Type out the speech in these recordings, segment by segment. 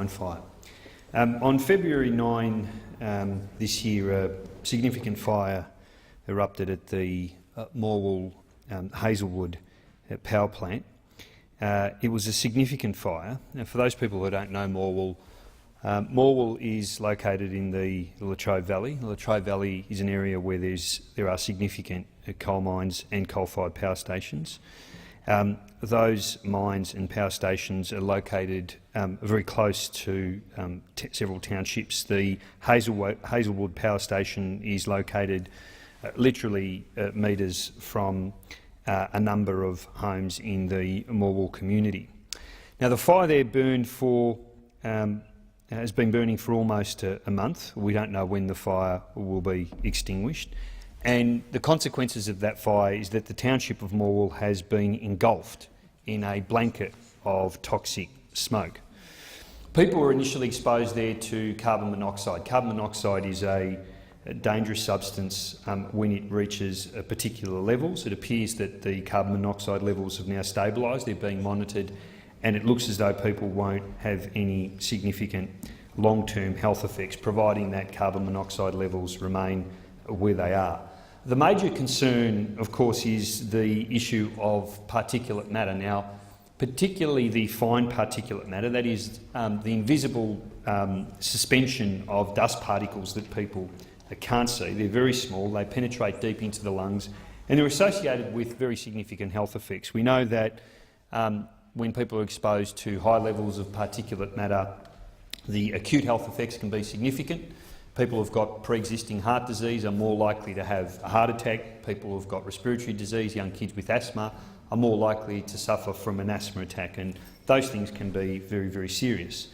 mine fire. On February 9 this year, a significant fire erupted at the Morwell Hazelwood power plant. It was a significant fire. Now, for those people who don't know Morwell, Morwell is located in the Latrobe Valley. The Latrobe Valley is an area where there are significant coal mines and coal-fired power stations. Those mines and power stations are located very close to several townships. The Hazelwood power station is located literally metres from a number of homes in the Morwell community. Now, the fire there has been burning for almost a month. We don't know when the fire will be extinguished. And the consequences of that fire is that the township of Morwell has been engulfed in a blanket of toxic smoke. People were initially exposed there to carbon monoxide. Carbon monoxide is a dangerous substance when it reaches particular levels. It appears that the carbon monoxide levels have now stabilised. They're being monitored, and it looks as though people won't have any significant long-term health effects, providing that carbon monoxide levels remain where they are. The major concern, of course, is the issue of particulate matter. Now, particularly the fine particulate matter, that is the invisible suspension of dust particles that people can't see. They're very small, they penetrate deep into the lungs, and they're associated with very significant health effects. We know that when people are exposed to high levels of particulate matter, the acute health effects can be significant. People who've got pre-existing heart disease are more likely to have a heart attack. People who've got respiratory disease, young kids with asthma, are more likely to suffer from an asthma attack, and those things can be very, very serious.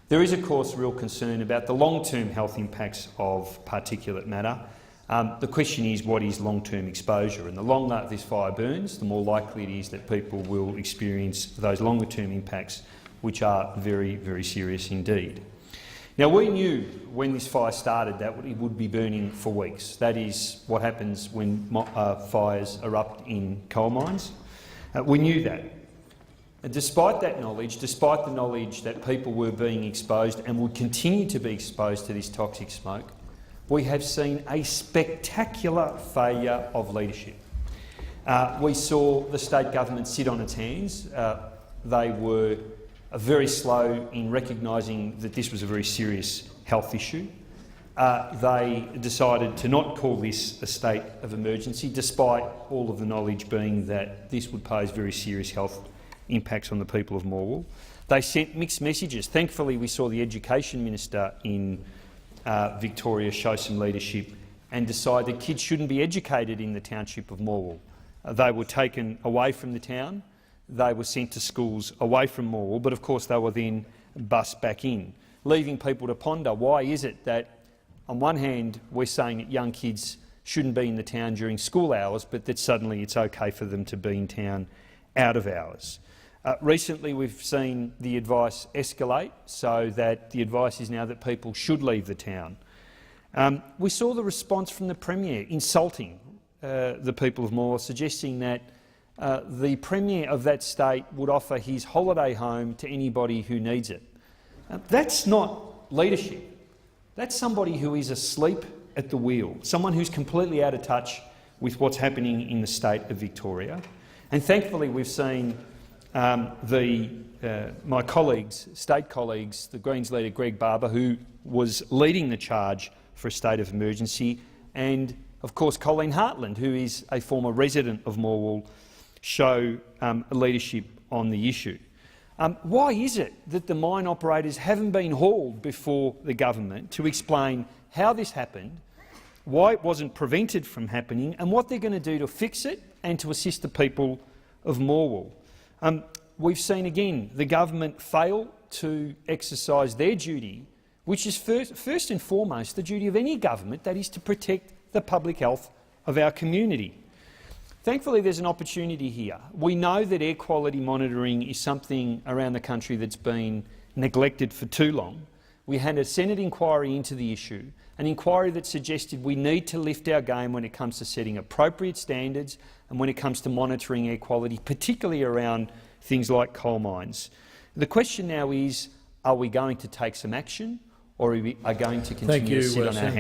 There is, of course, real concern about the long-term health impacts of particulate matter. The question is, what is long-term exposure? And the longer this fire burns, the more likely it is that people will experience those longer-term impacts, which are very, very serious indeed. Now, we knew when this fire started that it would be burning for weeks. That is what happens when fires erupt in coal mines. We knew that. And despite that knowledge, despite the knowledge that people were being exposed and would continue to be exposed to this toxic smoke, we have seen a spectacular failure of leadership. We saw the state government sit on its hands. They were very slow in recognising that this was a very serious health issue. They decided to not call this a state of emergency, despite all of the knowledge being that this would pose very serious health impacts on the people of Morwell. They sent mixed messages. Thankfully, we saw the Education Minister in Victoria show some leadership and decide that kids shouldn't be educated in the township of Morwell. They were taken away from the town. They were sent to schools away from Morwell, but of course they were then bussed back in, leaving people to ponder, why is it that on one hand we're saying that young kids shouldn't be in the town during school hours, but that suddenly it's okay for them to be in town out of hours. Recently we've seen the advice escalate, so that the advice is now that people should leave the town. We saw the response from the Premier insulting the people of Morwell, suggesting that the Premier of that state would offer his holiday home to anybody who needs it. That's not leadership. That's somebody who is asleep at the wheel, someone who's completely out of touch with what's happening in the state of Victoria. And thankfully we've seen my colleagues, state colleagues, the Greens leader Greg Barber, who was leading the charge for a state of emergency, and of course Colleen Hartland, who is a former resident of Morwell, show leadership on the issue. Why is it that the mine operators haven't been hauled before the government to explain how this happened, why it wasn't prevented from happening, and what they're going to do to fix it and to assist the people of Morwell? We've seen again the government fail to exercise their duty, which is first and foremost the duty of any government, that is to protect the public health of our community. Thankfully, there's an opportunity here. We know that air quality monitoring is something around the country that's been neglected for too long. We had a Senate inquiry into the issue, an inquiry that suggested we need to lift our game when it comes to setting appropriate standards and when it comes to monitoring air quality, particularly around things like coal mines. The question now is, are we going to take some action, or are we going to continue Thank you, to sit on our hands?